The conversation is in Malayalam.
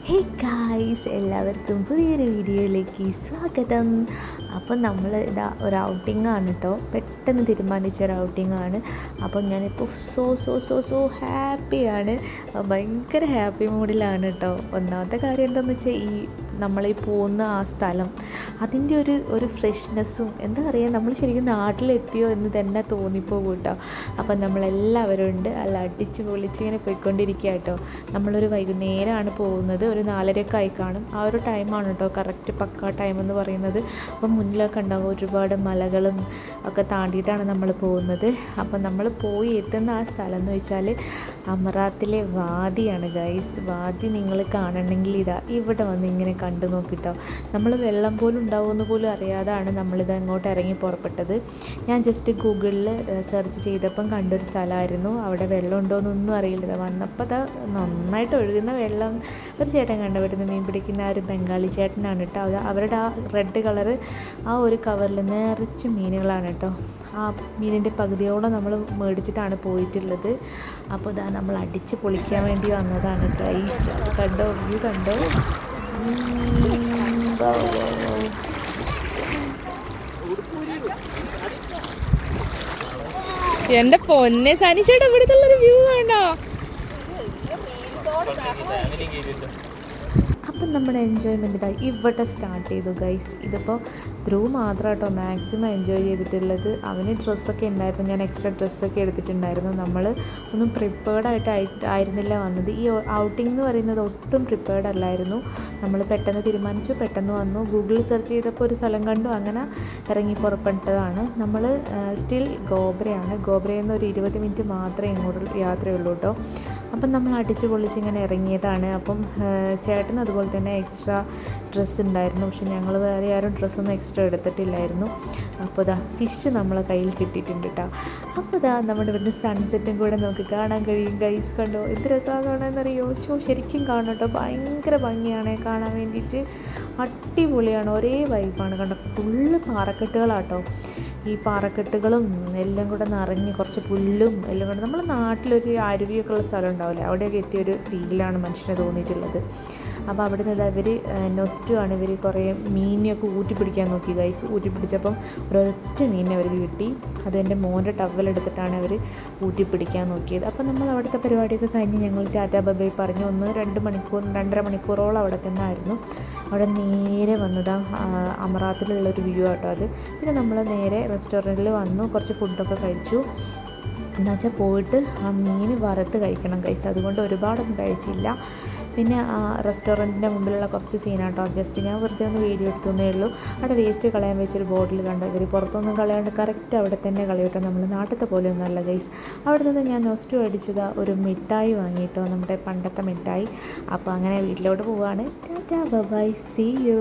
ഹേ ഗായ്സ്, എല്ലാവർക്കും പുതിയൊരു വീഡിയോയിലേക്ക് സ്വാഗതം. അപ്പം നമ്മൾ ഇതാ ഒരു ഔട്ടിങ്ങാണ് കേട്ടോ, പെട്ടെന്ന് തീരുമാനിച്ച ഒരു ഔട്ടിങ്ങാണ്. അപ്പം ഞാനിപ്പോൾ സോ ഹാപ്പിയാണ്, ഭയങ്കര ഹാപ്പി മൂഡിലാണ് കേട്ടോ. ഒന്നാമത്തെ കാര്യം എന്താണെന്ന് വെച്ചാൽ നമ്മളീ പോകുന്ന ആ സ്ഥലം, അതിൻ്റെ ഒരു ഫ്രഷ്നെസ്സും എന്താ പറയുക, നമ്മൾ ശരിക്കും നാട്ടിലെത്തിയോ എന്ന് തന്നെ തോന്നിപ്പോകും കേട്ടോ. അപ്പം നമ്മളെല്ലാവരും ഉണ്ട്, അല്ല അടിച്ച് പൊളിച്ചിങ്ങനെ പോയിക്കൊണ്ടിരിക്കുക കേട്ടോ. നമ്മളൊരു വൈകുന്നേരമാണ് പോകുന്നത്, ഒരു 4:30 ആയി കാണും. ആ ഒരു ടൈമാണ് കേട്ടോ കറക്റ്റ് പക്കാ ടൈം എന്ന് പറയുന്നത്. അപ്പം മുന്നിലൊക്കെ ഉണ്ടാകും ഒരുപാട് മലകളും ഒക്കെ താണ്ടിയിട്ടാണ് നമ്മൾ പോകുന്നത്. അപ്പം നമ്മൾ പോയി എത്തുന്ന ആ സ്ഥലം എന്ന് വെച്ചാൽ അമറാത്തിലെ വാദിയാണ് ഗൈസ്. വാദി നിങ്ങൾ കാണണമെങ്കിൽ ഇതാ ഇവിടെ വന്ന് ഇങ്ങനെ കണ്ടു നോക്കിട്ടോ. നമ്മൾ വെള്ളം പോലും ഉണ്ടാവുമെന്ന് പോലും അറിയാതാണ് നമ്മളിത് അങ്ങോട്ട് ഇറങ്ങി പുറപ്പെട്ടത്. ഞാൻ ജസ്റ്റ് ഗൂഗിളിൽ സെർച്ച് ചെയ്തപ്പം കണ്ടൊരു സ്ഥലമായിരുന്നു. അവിടെ വെള്ളം ഉണ്ടോയെന്നൊന്നും അറിയില്ല. വന്നപ്പോൾ അത് നന്നായിട്ട് ഒഴുകുന്ന വെള്ളം. ഒരു ചേട്ടൻ കണ്ടുപിടുന്ന മീൻ പിടിക്കുന്ന ആ ഒരു ബംഗാളി ചേട്ടനാണ് കേട്ടോ. അവരുടെ ആ റെഡ് കളറ് ആ ഒരു കവറിൽ നിറച്ച് മീനുകളാണ് കേട്ടോ. ആ മീനിൻ്റെ പകുതിയോളം നമ്മൾ മേടിച്ചിട്ടാണ് പോയിട്ടുള്ളത്. അപ്പോൾ ഇതാ നമ്മൾ അടിച്ച് പൊളിക്കാൻ വേണ്ടി വന്നതാണ് ഗൈസ്. കണ്ടോ, വ്യൂ കണ്ടോ? എൻ്റെ പൊന്നെ സനിച്ചേട്ടാ, ഇവിടുത്തെ ഉള്ളൊരു വ്യൂ കണ്ടോ? അപ്പം നമ്മുടെ എൻജോയ്മെൻറ്റ് ഇതായി ഇവിടെ സ്റ്റാർട്ട് ചെയ്തു ഗൈസ്. ഇതിപ്പോൾ ധ്രുവ് മാത്രം കേട്ടോ മാക്സിമം എൻജോയ് ചെയ്തിട്ടുള്ളത്. അവന് ഡ്രസ്സൊക്കെ ഉണ്ടായിരുന്നു, ഞാൻ എക്സ്ട്രാ ഡ്രസ്സൊക്കെ എടുത്തിട്ടുണ്ടായിരുന്നു. നമ്മൾ ഒന്നും ആയിരുന്നില്ല വന്നത്. ഈ ഔട്ടിംഗ് എന്ന് പറയുന്നത് ഒട്ടും പ്രിപ്പയർഡ് അല്ലായിരുന്നു. നമ്മൾ പെട്ടെന്ന് തീരുമാനിച്ചു, പെട്ടെന്ന് വന്നു. ഗൂഗിളിൽ സെർച്ച് ചെയ്തപ്പോൾ ഒരു സ്ഥലം കണ്ടു, അങ്ങനെ ഇറങ്ങി പുറപ്പെട്ടതാണ്. നമ്മൾ സ്റ്റിൽ ഗോബ്രയാണ്. ഗോബ്രയിൽ നിന്ന് ഒരു 20 മിനിറ്റ് മാത്രമേ ഇങ്ങോട്ട് യാത്രയുള്ളൂ കേട്ടോ. അപ്പം നമ്മൾ അടിച്ച് പൊളിച്ച് ഇങ്ങനെ ഇറങ്ങിയതാണ്. അപ്പം ചേട്ടൻ അതുപോലെ തന്നെ എക്സ്ട്രാ ഡ്രസ്സ് ഉണ്ടായിരുന്നു, പക്ഷെ ഞങ്ങൾ വേറെ ആരും ഡ്രസ്സൊന്നും എക്സ്ട്രാ എടുത്തിട്ടില്ലായിരുന്നു. അപ്പോൾ ഇതാ ഫിഷ് നമ്മളെ കയ്യിൽ കിട്ടിയിട്ടുണ്ട് കേട്ടോ. അപ്പോൾ ഇതാ നമ്മുടെ ഇവിടുന്ന് സൺസെറ്റും കൂടെ നമുക്ക് കാണാൻ കഴിയും ഗൈസ്. കണ്ടോ എന്ത് രസമാണ് കാണാമെന്നറിയോ? ശരിക്കും കാണും കേട്ടോ, ഭയങ്കര ഭംഗിയാണ് കാണാൻ വേണ്ടിയിട്ട്. അടിപൊളിയാണ്, ഒരേ വൈബാണ്. കണ്ടോ ഫുള്ള് പാറക്കെട്ടുകളാട്ടോ. ഈ പാറക്കെട്ടുകളും എല്ലാം കൂടെ നിറഞ്ഞ് കുറച്ച് പുല്ലും എല്ലാം കൂടെ, നമ്മുടെ നാട്ടിലൊരു അരുവിയൊക്കെ ഉള്ള സ്ഥലം ഉണ്ടാവില്ലേ, അവിടെയൊക്കെ എത്തിയൊരു ഫീലാണ് മനുഷ്യനെ തോന്നിയിട്ടുള്ളത്. അപ്പോൾ അവിടെ നിന്ന് ഇവർ നൊസ്റ്റു ആണ്, ഇവർ കുറേ മീനിനെയൊക്കെ ഊറ്റിപ്പിടിക്കാൻ നോക്കി ഗൈസ്. ഊറ്റിപ്പിടിച്ചപ്പം ഒരൊറ്റ മീനിനെ അവർക്ക് കിട്ടി. അത് എൻ്റെ മോൻ്റെ ടവലെടുത്തിട്ടാണ് അവർ ഊറ്റിപ്പിടിക്കാൻ നോക്കിയത്. അപ്പം നമ്മൾ അവിടുത്തെ പരിപാടിയൊക്കെ കഴിഞ്ഞ് ഞങ്ങൾ ടാറ്റാ ബൈ പറഞ്ഞ് 2.5 മണിക്കൂറോളം അവിടെ തന്നെ ആയിരുന്നു. അവിടെ നേരെ വന്നതാ അമറാത്തിലുള്ളൊരു വ്യൂ ആട്ടോ അത്. പിന്നെ നമ്മൾ നേരെ റെസ്റ്റോറൻറ്റിൽ വന്നു, കുറച്ച് ഫുഡൊക്കെ കഴിച്ചു. എന്നുവെച്ചാൽ പോയിട്ട് ആ മീൻ വറുത്ത് കഴിക്കണം ഗൈസ്, അതുകൊണ്ട് ഒരുപാടൊന്നും കഴിച്ചില്ല. പിന്നെ ആ റെസ്റ്റോറൻറ്റിൻ്റെ മുമ്പിലുള്ള കുറച്ച് സീനാട്ടോ, ജസ്റ്റ് ഞാൻ വെറുതെ ഒന്ന് വീഡിയോ എടുത്തേ ഉള്ളൂ. അവിടെ വേസ്റ്റ് കളയാൻ വെച്ചൊരു ബോട്ടിൽ കണ്ട് ഇവർ പുറത്തൊന്നും കളയാണ്ട് കറക്റ്റ് അവിടെ തന്നെ കളയട്ടോ. നമ്മൾ നാട്ടിലത്തെ പോലെയൊന്നും അല്ല ഗൈസ്. അവിടെ നിന്ന് ഞാൻ നൊസ്റ്റു അടിച്ചത് ഒരു മിഠായി വാങ്ങിയിട്ടോ, നമ്മുടെ പണ്ടത്തെ മിഠായി. അപ്പോൾ അങ്ങനെ വീട്ടിലോട്ട് പോവുകയാണ്. Tata bye, see U.